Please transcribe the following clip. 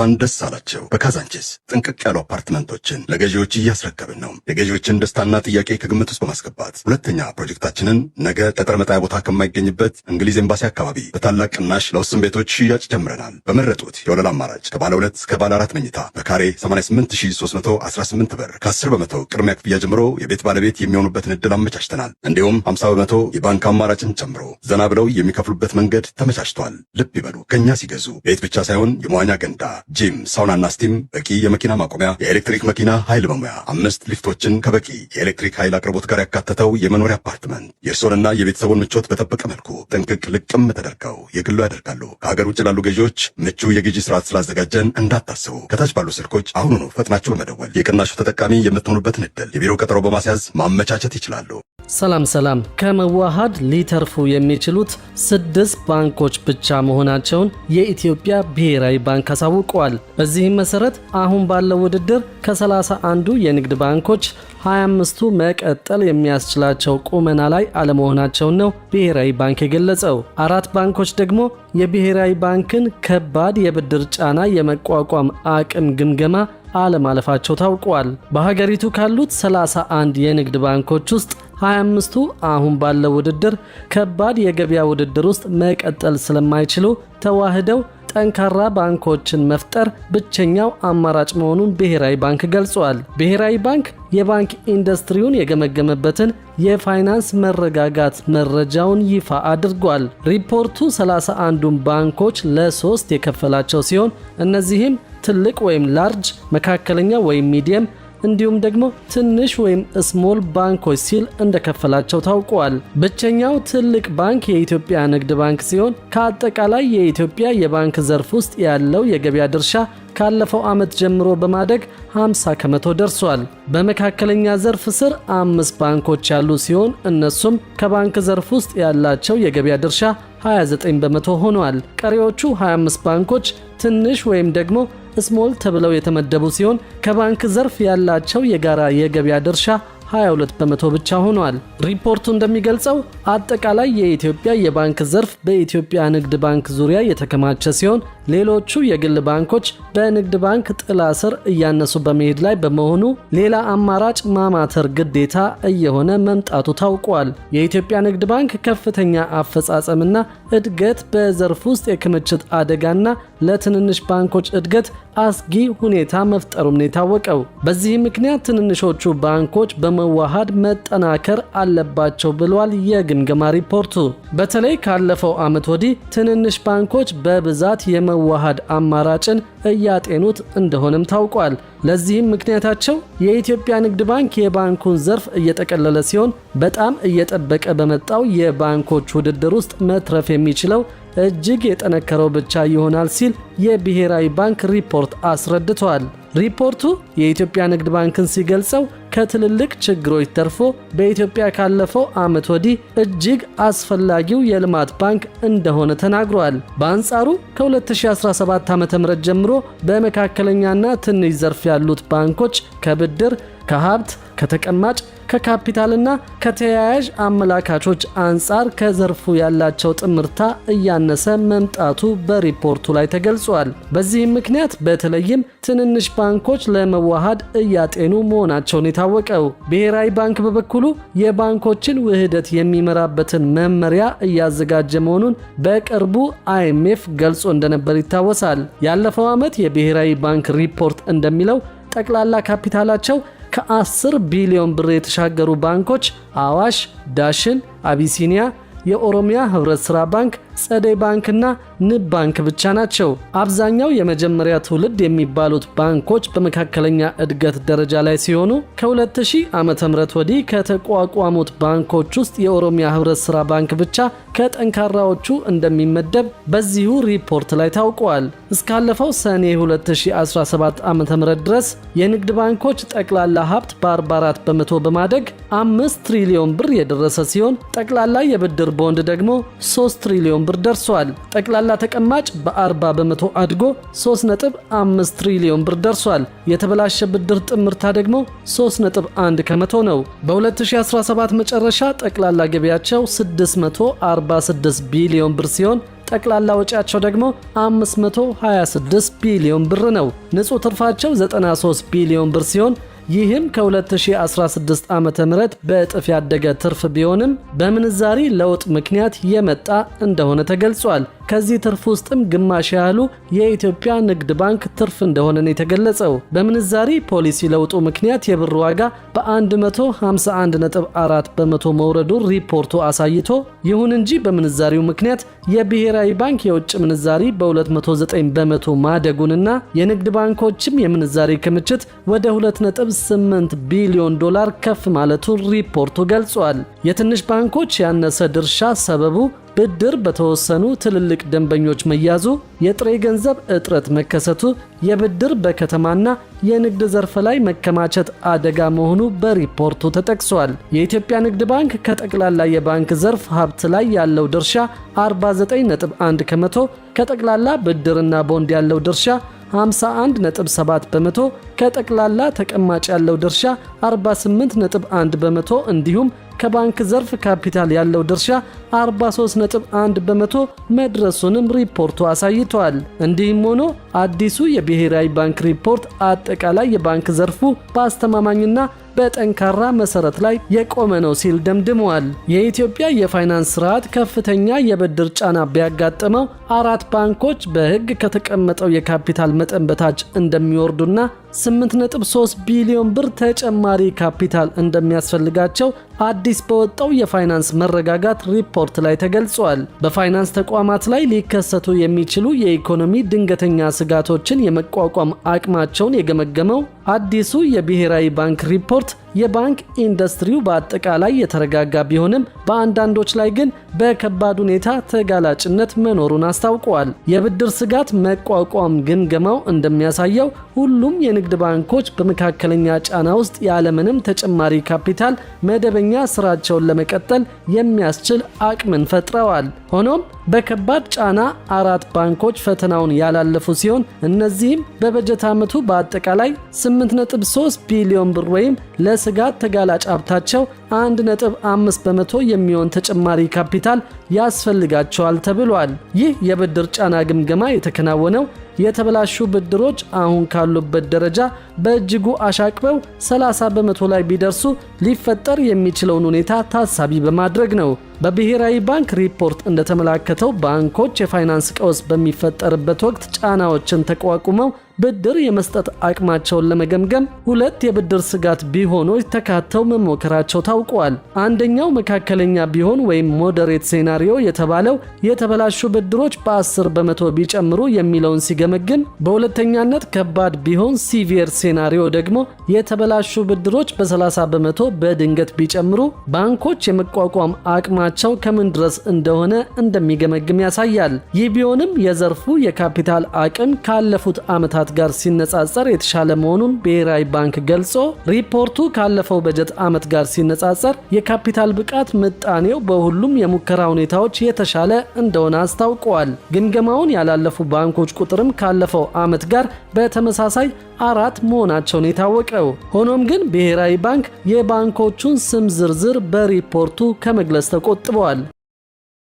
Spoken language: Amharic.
እንኳን ደስ አላቸው። በካዛንቺስ ጥንቅቅ ያሉ አፓርትመንቶችን ለገዢዎች እያስረከብን ነው። የገዢዎችን ደስታና ጥያቄ ከግምት ውስጥ በማስገባት ሁለተኛ ፕሮጀክታችንን ነገ ጠጠር መጣያ ቦታ ከማይገኝበት እንግሊዝ ኤምባሲ አካባቢ በታላቅ ቅናሽ ለውስን ቤቶች ሽያጭ ጀምረናል። በመረጡት የወለል አማራጭ ከባለ 2 እስከ ባለ 4 መኝታ በካሬ 88318 ብር ከ10 በመቶ ቅድሚያ ክፍያ ጀምሮ የቤት ባለቤት የሚሆኑበትን ዕድል አመቻችተናል። እንዲሁም 50 በመቶ የባንክ አማራጭን ጨምሮ ዘና ብለው የሚከፍሉበት መንገድ ተመቻችቷል። ልብ ይበሉ፣ ከኛ ሲገዙ ቤት ብቻ ሳይሆን የመዋኛ ገንዳ፣ ጂም፣ ሳውናና ስቲም፣ በቂ የመኪና ማቆሚያ፣ የኤሌክትሪክ መኪና ኃይል መሙያ፣ 5 ሊፍቶችን ከበቂ የኤሌክትሪክ ኃይል አቅርቦት ጋር ያካተተው የመኖሪያ አፓርትመንት የእርስዎንና የቤተሰቡን ምቾት በጠበቀ መልኩ ጥንቅቅ ልቅም ተደርገው የግሉ ያደርጋሉ። ከሀገር ውጭ ላሉ ገዢዎች ምቹ የግዢ ስርዓት ስላዘጋጀን እንዳታስቡ። ከታች ባሉ ስልኮች አሁኑኑ ፈጥናችሁ በመደወል የቅናሹ ተጠቃሚ የምትሆኑበትን ዕድል የቢሮ ቀጠሮ በማስያዝ ማመቻቸት ይችላሉ። ሰላም። ከመዋሃድ ሊተርፉ የሚችሉት 6 ባንኮች ብቻ መሆናቸውን የኢትዮጵያ ብሔራዊ ባንክ አሳውቀዋል። በዚህም መሰረት አሁን ባለው ውድድር ከ31ዱ የንግድ ባንኮች 25ቱ መቀጠል የሚያስችላቸው ቁመና ላይ አለመሆናቸውን ነው ብሔራዊ ባንክ የገለጸው። 4 ባንኮች ደግሞ የብሔራዊ ባንክን ከባድ የብድር ጫና የመቋቋም አቅም ግምገማ አለማለፋቸው ታውቋል። በሀገሪቱ ካሉት 31 የንግድ ባንኮች ውስጥ 25ቱ አሁን ባለው ውድድር ከባድ የገበያ ውድድር ውስጥ መቀጠል ስለማይችሉ ተዋህደው ጠንካራ ባንኮችን መፍጠር ብቸኛው አማራጭ መሆኑን ብሔራዊ ባንክ ገልጿል። ብሔራዊ ባንክ የባንክ ኢንዱስትሪውን የገመገመበትን የፋይናንስ መረጋጋት መረጃውን ይፋ አድርጓል። ሪፖርቱ 31ዱን ባንኮች ለ3 የከፈላቸው ሲሆን እነዚህም ትልቅ ወይም ላርጅ፣ መካከለኛ ወይም ሚዲየም እንዲሁም ደግሞ ትንሽ ወይም ስሞል ባንኮች ሲል እንደከፈላቸው ታውቋል። ብቸኛው ትልቅ ባንክ የኢትዮጵያ ንግድ ባንክ ሲሆን ከአጠቃላይ የኢትዮጵያ የባንክ ዘርፍ ውስጥ ያለው የገበያ ድርሻ ካለፈው ዓመት ጀምሮ በማደግ 50 ከመቶ ደርሷል። በመካከለኛ ዘርፍ ስር 5 ባንኮች ያሉ ሲሆን እነሱም ከባንክ ዘርፍ ውስጥ ያላቸው የገበያ ድርሻ 29 በመቶ ሆኗል። ቀሪዎቹ 25 ባንኮች ትንሽ ወይም ደግሞ ስሞል ተብለው የተመደቡ ሲሆን ከባንክ ዘርፍ ያላቸው የጋራ የገበያ ድርሻ 22 በመቶ ብቻ ሆኗል። ሪፖርቱ እንደሚገልጸው አጠቃላይ የኢትዮጵያ የባንክ ዘርፍ በኢትዮጵያ ንግድ ባንክ ዙሪያ የተከማቸ ሲሆን ሌሎቹ የግል ባንኮች በንግድ ባንክ ጥላ ስር እያነሱ በመሄድ ላይ በመሆኑ ሌላ አማራጭ ማማተር ግዴታ እየሆነ መምጣቱ ታውቋል። የኢትዮጵያ ንግድ ባንክ ከፍተኛ አፈጻጸምና እድገት በዘርፍ ውስጥ የክምችት አደጋና ለትንንሽ ባንኮች እድገት አስጊ ሁኔታ መፍጠሩም ነው የታወቀው። በዚህ ምክንያት ትንንሾቹ ባንኮች በመዋሃድ መጠናከር አለባቸው ብሏል የግምገማ ሪፖርቱ። በተለይ ካለፈው ዓመት ወዲህ ትንንሽ ባንኮች በብዛት የመዋሃድ አማራጭን እያጤኑት እንደሆነም ታውቋል። ለዚህም ምክንያታቸው የኢትዮጵያ ንግድ ባንክ የባንኩን ዘርፍ እየጠቀለለ ሲሆን በጣም እየጠበቀ በመጣው የባንኮች ውድድር ውስጥ መትረፍ የሚችለው እጅግ የጠነከረው ብቻ ይሆናል ሲል የብሔራዊ ባንክ ሪፖርት አስረድቷል። ሪፖርቱ የኢትዮጵያ ንግድ ባንክን ሲገልጸው ከትልልቅ ችግሮች ተርፎ በኢትዮጵያ ካለፈው ዓመት ወዲህ እጅግ አስፈላጊው የልማት ባንክ እንደሆነ ተናግሯል። በአንጻሩ ከ2017 ዓ.ም ጀምሮ በመካከለኛና ትንሽ ዘርፍ ያሉት ባንኮች ከብድር፣ ከሀብት፣ ከተቀማጭ፣ ከካፒታልና ከተያያዥ አመላካቾች አንጻር ከዘርፉ ያላቸው ጥምርታ እያነሰ መምጣቱ በሪፖርቱ ላይ ተገልጿል። በዚህም ምክንያት በተለይም ትንንሽ ባንኮች ለመዋሃድ እያጤኑ መሆናቸውን የታወቀው ብሔራዊ ባንክ በበኩሉ የባንኮችን ውህደት የሚመራበትን መመሪያ እያዘጋጀ መሆኑን በቅርቡ IMF ገልጾ እንደነበር ይታወሳል። ያለፈው ዓመት የብሔራዊ ባንክ ሪፖርት እንደሚለው ጠቅላላ ካፒታላቸው ከ10 ቢሊዮን ብር የተሻገሩ ባንኮች አዋሽ፣ ዳሽን፣ አቢሲኒያ፣ የኦሮሚያ ህብረት ሥራ ባንክ፣ ጸደይ ባንክና ንብ ባንክ ብቻ ናቸው። አብዛኛው የመጀመሪያ ትውልድ የሚባሉት ባንኮች በመካከለኛ እድገት ደረጃ ላይ ሲሆኑ ከ2000 ዓመተ ምህረት ወዲህ ከተቋቋሙት ባንኮች ውስጥ የኦሮሚያ ህብረት ሥራ ባንክ ብቻ ከጠንካራዎቹ እንደሚመደብ በዚሁ ሪፖርት ላይ ታውቋል። እስካለፈው ሰኔ 2017 ዓመተ ምህረት ድረስ የንግድ ባንኮች ጠቅላላ ሀብት በ44 በመቶ በማደግ 5 ትሪሊዮን ብር የደረሰ ሲሆን ጠቅላላ የብድር ቦንድ ደግሞ 3 ትሪሊዮን ብር ደርሷል። ጠቅላላ ተቀማጭ በ40 በመቶ አድጎ 3.5 ትሪሊዮን ብር ደርሷል። የተበላሸ ብድር ጥምርታ ደግሞ 3.1 ከመቶ ነው። በ2017 መጨረሻ ጠቅላላ ገቢያቸው 646 ቢሊዮን ብር ሲሆን ጠቅላላ ወጪያቸው ደግሞ 526 ቢሊዮን ብር ነው። ንጹህ ትርፋቸው 93 ቢሊዮን ብር ሲሆን ይህም ከ2016 ዓመተ ምህረት በእጥፍ ያደገ ትርፍ ቢሆንም በምንዛሪ ለውጥ ምክንያት የመጣ እንደሆነ ተገልጿል። ከዚህ ትርፍ ውስጥም ግማሽ ያህሉ የኢትዮጵያ ንግድ ባንክ ትርፍ እንደሆነ ነው የተገለጸው። በምንዛሪ ፖሊሲ ለውጡ ምክንያት የብር ዋጋ በ151.4 በመቶ መውረዱ ሪፖርቱ አሳይቶ፣ ይሁን እንጂ በምንዛሪው ምክንያት የብሔራዊ ባንክ የውጭ ምንዛሪ በ209 በመቶ ማደጉንና የንግድ ባንኮችም የምንዛሪ ክምችት ወደ 2.8 ቢሊዮን ዶላር ከፍ ማለቱን ሪፖርቱ ገልጿል። የትንሽ ባንኮች ያነሰ ድርሻ ሰበቡ ብድር በተወሰኑ ትልልቅ ደንበኞች መያዙ፣ የጥሬ ገንዘብ እጥረት መከሰቱ፣ የብድር በከተማና የንግድ ዘርፍ ላይ መከማቸት አደጋ መሆኑ በሪፖርቱ ተጠቅሷል። የኢትዮጵያ ንግድ ባንክ ከጠቅላላ የባንክ ዘርፍ ሀብት ላይ ያለው ድርሻ 49.1 ከመቶ፣ ከጠቅላላ ብድርና ቦንድ ያለው ድርሻ 51.7 በመቶ፣ ከጠቅላላ ተቀማጭ ያለው ድርሻ 48.1 በመቶ እንዲሁም ከባንክ ዘርፍ ካፒታል ያለው ድርሻ 43.1 በመቶ መድረሱንም ሪፖርቱ አሳይቷል። እንዲህም ሆኖ አዲሱ የብሔራዊ ባንክ ሪፖርት አጠቃላይ የባንክ ዘርፉ በአስተማማኝና በጠንካራ መሰረት ላይ የቆመ ነው ሲል ደምድመዋል። የኢትዮጵያ የፋይናንስ ስርዓት ከፍተኛ የብድር ጫና ቢያጋጥመው 4 ባንኮች በሕግ ከተቀመጠው የካፒታል መጠን በታች እንደሚወርዱና 8.3 ቢሊዮን ብር ተጨማሪ ካፒታል እንደሚያስፈልጋቸው አዲስ በወጣው የፋይናንስ መረጋጋት ሪፖርት ላይ ተገልጿል። በፋይናንስ ተቋማት ላይ ሊከሰቱ የሚችሉ የኢኮኖሚ ድንገተኛ ስጋቶችን የመቋቋም አቅማቸውን የገመገመው አዲሱ የብሔራዊ ባንክ ሪፖርት የባንክ ኢንዱስትሪው በአጠቃላይ የተረጋጋ ቢሆንም በአንዳንዶች ላይ ግን በከባድ ሁኔታ ተጋላጭነት መኖሩን አስታውቀዋል። የብድር ስጋት መቋቋም ግምገማው እንደሚያሳየው ሁሉም የንግድ ባንኮች በመካከለኛ ጫና ውስጥ ያለምንም ተጨማሪ ካፒታል መደበኛ ስራቸውን ለመቀጠል የሚያስችል አቅምን ፈጥረዋል። ሆኖም በከባድ ጫና 4 ባንኮች ፈተናውን ያላለፉ ሲሆን እነዚህም በበጀት ዓመቱ በአጠቃላይ 8.3 ቢሊዮን ብር ወይም ለስጋት ተጋላጭ ሀብታቸው 1.5 በመቶ የሚሆን ተጨማሪ ካፒታል ያስፈልጋቸዋል ተብሏል። ይህ የብድር ጫና ግምገማ የተከናወነው የተበላሹ ብድሮች አሁን ካሉበት ደረጃ በእጅጉ አሻቅበው 30 በመቶ ላይ ቢደርሱ ሊፈጠር የሚችለውን ሁኔታ ታሳቢ በማድረግ ነው። በብሔራዊ ባንክ ሪፖርት እንደተመላከተው ባንኮች የፋይናንስ ቀውስ በሚፈጠርበት ወቅት ጫናዎችን ተቋቁመው ብድር የመስጠት አቅማቸውን ለመገምገም 2 የብድር ስጋት ቢሆኖች ተካተው መሞከራቸው ታውቋል። አንደኛው መካከለኛ ቢሆን ወይም ሞዴሬት ሴናሪዮ የተባለው የተበላሹ ብድሮች በ10 በመቶ ቢጨምሩ የሚለውን ሲገመግም፣ በሁለተኛነት ከባድ ቢሆን ሲቪየር ሴናሪዮ ደግሞ የተበላሹ ብድሮች በ30 በመቶ በድንገት ቢጨምሩ ባንኮች የመቋቋም አቅማቸው ከምን ድረስ እንደሆነ እንደሚገመግም ያሳያል። ይህ ቢሆንም የዘርፉ የካፒታል አቅም ካለፉት ዓመታት ጋር ሲነጻጸር የተሻለ መሆኑን ብሔራዊ ባንክ ገልጾ ሪፖርቱ ካለፈው በጀት ዓመት ጋር ሲነጻጸር የካፒታል ብቃት ምጣኔው በሁሉም የሙከራ ሁኔታዎች የተሻለ እንደሆነ አስታውቀዋል። ግምገማውን ያላለፉ ባንኮች ቁጥርም ካለፈው ዓመት ጋር በተመሳሳይ 4 መሆናቸውን የታወቀው። ሆኖም ግን ብሔራዊ ባንክ የባንኮቹን ስም ዝርዝር በሪፖርቱ ከመግለጽ ተቆጥበዋል።